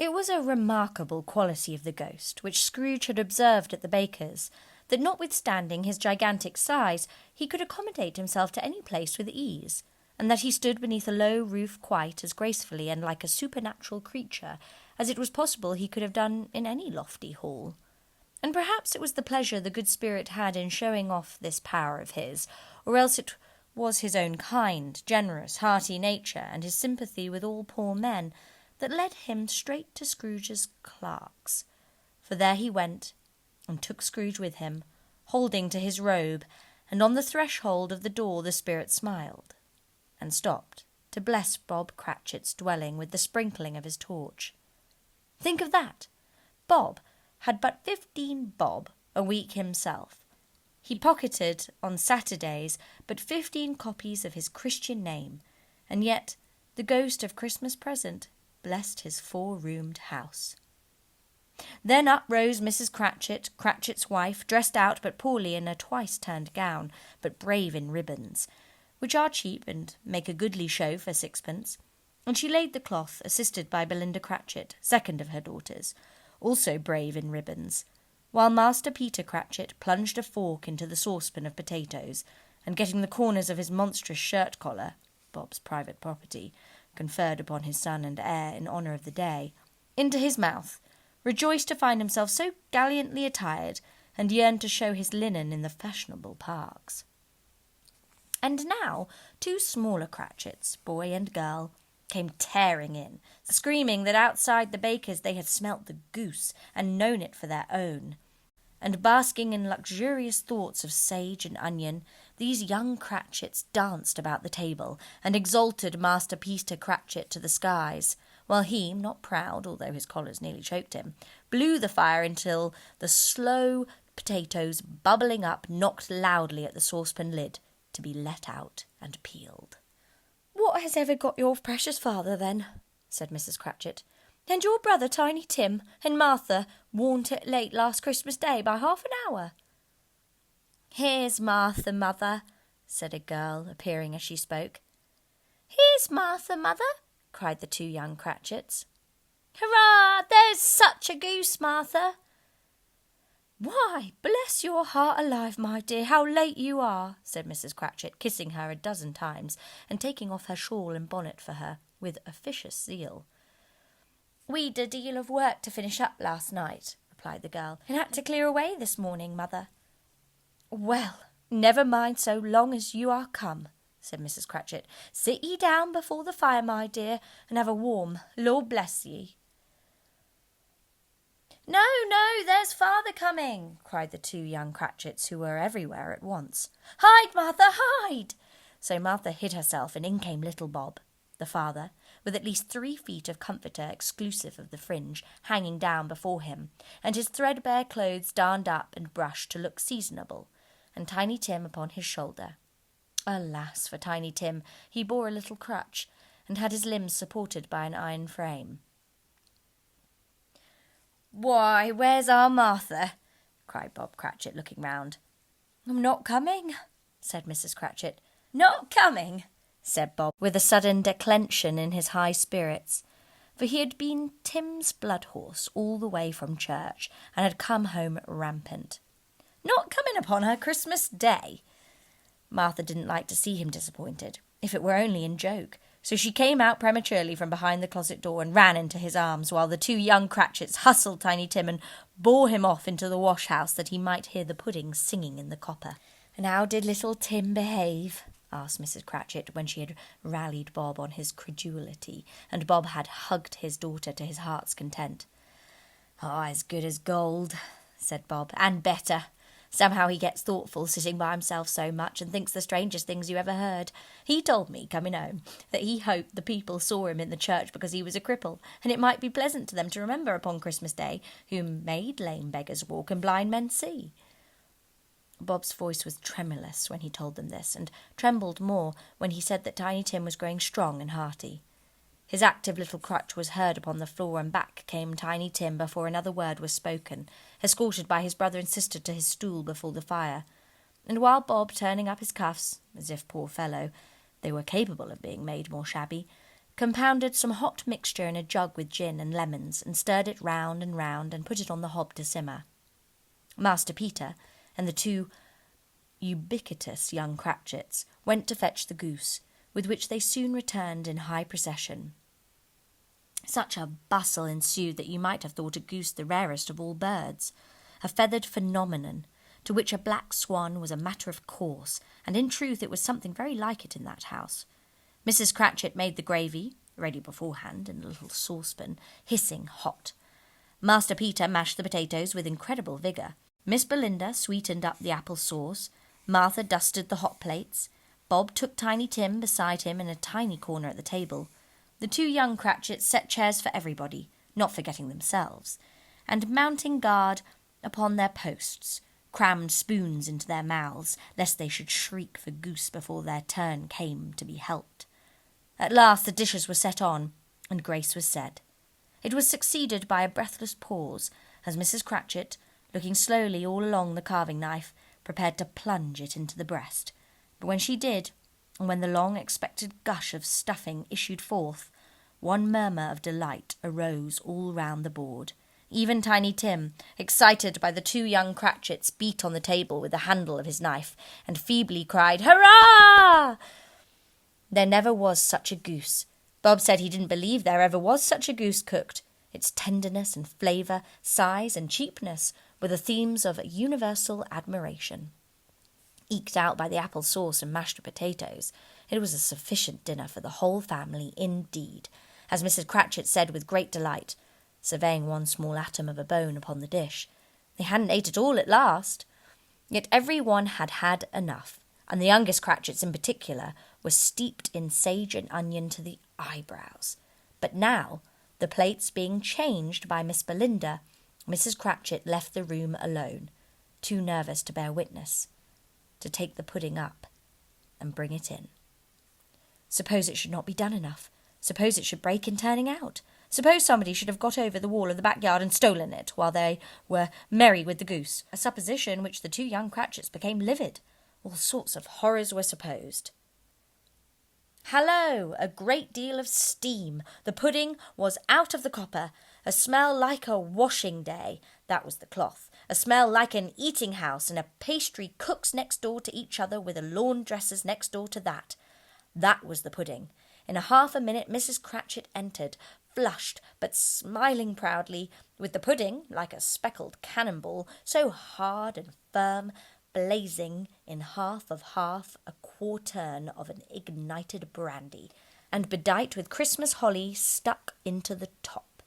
It was a remarkable quality of the ghost, which Scrooge had observed at the baker's, that notwithstanding his gigantic size, he could accommodate himself to any place with ease, and that he stood beneath a low roof quite as gracefully and like a supernatural creature as it was possible he could have done in any lofty hall. And perhaps it was the pleasure the good spirit had in showing off this power of his, or else it was his own kind, generous, hearty nature, and his sympathy with all poor men, that led him straight to Scrooge's clerk's. For there he went, and took Scrooge with him, holding to his robe, and on the threshold of the door the spirit smiled, and stopped to bless Bob Cratchit's dwelling with the sprinkling of his torch. Think of that! Bob had but 15 bob a week himself. He pocketed on Saturdays but 15 copies of his Christian name, and yet the ghost of Christmas present blessed his 4-roomed house. Then up rose Mrs. Cratchit, Cratchit's wife, dressed out but poorly in a twice-turned gown, but brave in ribbons, which are cheap and make a goodly show for 6pence, and she laid the cloth, assisted by Belinda Cratchit, second of her daughters, also brave in ribbons, while Master Peter Cratchit plunged a fork into the saucepan of potatoes, and getting the corners of his monstrous shirt-collar, Bob's private property, conferred upon his son and heir in honour of the day, into his mouth, rejoiced to find himself so gallantly attired, and yearned to show his linen in the fashionable parks. And now 2 smaller Cratchits, boy and girl, came tearing in, screaming that outside the baker's they had smelt the goose and known it for their own. And basking in luxurious thoughts of sage and onion, these young Cratchits danced about the table and exalted Master Peter Cratchit to the skies, while he, not proud, although his collars nearly choked him, blew the fire until the slow potatoes, bubbling up, knocked loudly at the saucepan lid to be let out and peeled. "What has ever got your precious father, then?" said Mrs. Cratchit. "And your brother Tiny Tim and Martha warn't it late last Christmas Day by half an hour?" "Here's Martha, mother," said a girl, appearing as she spoke. "Here's Martha, mother," cried the 2 young Cratchits. "Hurrah! There's such a goose, Martha!" "Why, bless your heart alive, my dear, how late you are," said Mrs. Cratchit, kissing her a dozen times, and taking off her shawl and bonnet for her, with officious zeal. "We'd a deal of work to finish up last night," replied the girl, "and had to clear away this morning, mother." "Well, never mind so long as you are come," said Mrs. Cratchit. "Sit ye down before the fire, my dear, and have a warm. Lord bless ye." "No, no, there's father coming," cried the 2 young Cratchits, who were everywhere at once. "Hide, Martha, hide!" So Martha hid herself, and in came little Bob, the father, with at least 3 feet of comforter exclusive of the fringe hanging down before him, and his threadbare clothes darned up and brushed to look seasonable, and Tiny Tim upon his shoulder. Alas for Tiny Tim, he bore a little crutch, and had his limbs supported by an iron frame. "Why, where's our Martha?" cried Bob Cratchit, looking round. "I'm not coming," said Mrs. Cratchit. "Not coming?" said Bob, with a sudden declension in his high spirits, for he had been Tim's blood horse all the way from church, and had come home rampant. "Not coming upon her Christmas Day?" Martha didn't like to see him disappointed, if it were only in joke, so she came out prematurely from behind the closet door and ran into his arms, while the 2 young Cratchits hustled Tiny Tim and bore him off into the wash-house that he might hear the pudding singing in the copper. "And how did little Tim behave?" asked Mrs. Cratchit, when she had rallied Bob on his credulity, and Bob had hugged his daughter to his heart's content. "Oh, as good as gold," said Bob, "and better. Somehow he gets thoughtful, sitting by himself so much, and thinks the strangest things you ever heard. He told me, coming home, that he hoped the people saw him in the church because he was a cripple, and it might be pleasant to them to remember upon Christmas Day who made lame beggars walk and blind men see." Bob's voice was tremulous when he told them this, and trembled more when he said that Tiny Tim was growing strong and hearty. His active little crutch was heard upon the floor, and back came Tiny Tim before another word was spoken, escorted by his brother and sister to his stool before the fire. And while Bob, turning up his cuffs, as if, poor fellow, they were capable of being made more shabby, compounded some hot mixture in a jug with gin and lemons, and stirred it round and put it on the hob to simmer. Master Peter and the two ubiquitous young Cratchits went to fetch the goose, with which they soon returned in high procession. Such a bustle ensued that you might have thought a goose the rarest of all birds, a feathered phenomenon, to which a black swan was a matter of course, and in truth it was something very like it in that house. Mrs. Cratchit made the gravy, ready beforehand in a little saucepan, hissing hot. Master Peter mashed the potatoes with incredible vigour. Miss Belinda sweetened up the apple sauce. Martha dusted the hot plates. Bob took Tiny Tim beside him in a tiny corner at the table. The two young Cratchits set chairs for everybody, not forgetting themselves, and mounting guard upon their posts, crammed spoons into their mouths, lest they should shriek for goose before their turn came to be helped. At last the dishes were set on, and grace was said. It was succeeded by a breathless pause, as Mrs. Cratchit, looking slowly all along the carving-knife, prepared to plunge it into the breast. But when she did, and when the long-expected gush of stuffing issued forth, one murmur of delight arose all round the board. Even Tiny Tim, excited by the two young Cratchits, beat on the table with the handle of his knife, and feebly cried, "Hurrah!" There never was such a goose. Bob said he didn't believe there ever was such a goose cooked. Its tenderness and flavour, size and cheapness were the themes of universal admiration. Eked out by the apple sauce and mashed potatoes, it was a sufficient dinner for the whole family indeed, as Mrs. Cratchit said with great delight, surveying one small atom of a bone upon the dish. They hadn't ate it all at last. Yet every one had had enough, and the youngest Cratchits in particular were steeped in sage and onion to the eyebrows. But now, the plates being changed by Miss Belinda, Mrs. Cratchit left the room alone, too nervous to bear witness, to take the pudding up and bring it in. Suppose it should not be done enough. Suppose it should break in turning out. Suppose somebody should have got over the wall of the backyard and stolen it while they were merry with the goose, a supposition which the two young Cratchits became livid. All sorts of horrors were supposed. Hallo! A great deal of steam. The pudding was out of the copper. A smell like a washing day. That was the cloth. A smell like an eating house, and a pastry cook's next door to each other with a laundress's next door to that. That was the pudding. In a half a minute Mrs. Cratchit entered, flushed but smiling proudly, with the pudding, like a speckled cannonball, so hard and firm, blazing in half a quartern of an ignited brandy, and bedight with Christmas holly stuck into the top.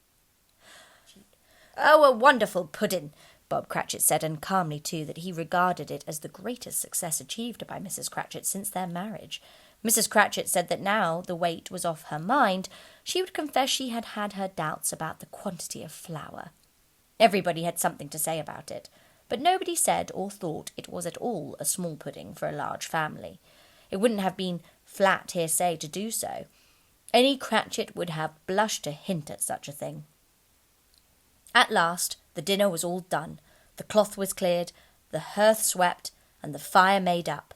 "Oh, a wonderful pudding," Bob Cratchit said, and calmly too, that he regarded it as the greatest success achieved by Mrs. Cratchit since their marriage. Mrs. Cratchit said that now the weight was off her mind, she would confess she had had her doubts about the quantity of flour. Everybody had something to say about it, but nobody said or thought it was at all a small pudding for a large family. It wouldn't have been flat hearsay to do so. Any Cratchit would have blushed to hint at such a thing. At last the dinner was all done, the cloth was cleared, the hearth swept, and the fire made up.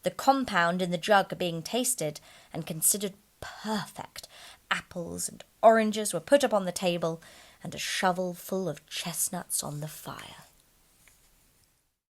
The compound in the jug being tasted and considered perfect, apples and oranges were put upon the table, and a shovel full of chestnuts on the fire.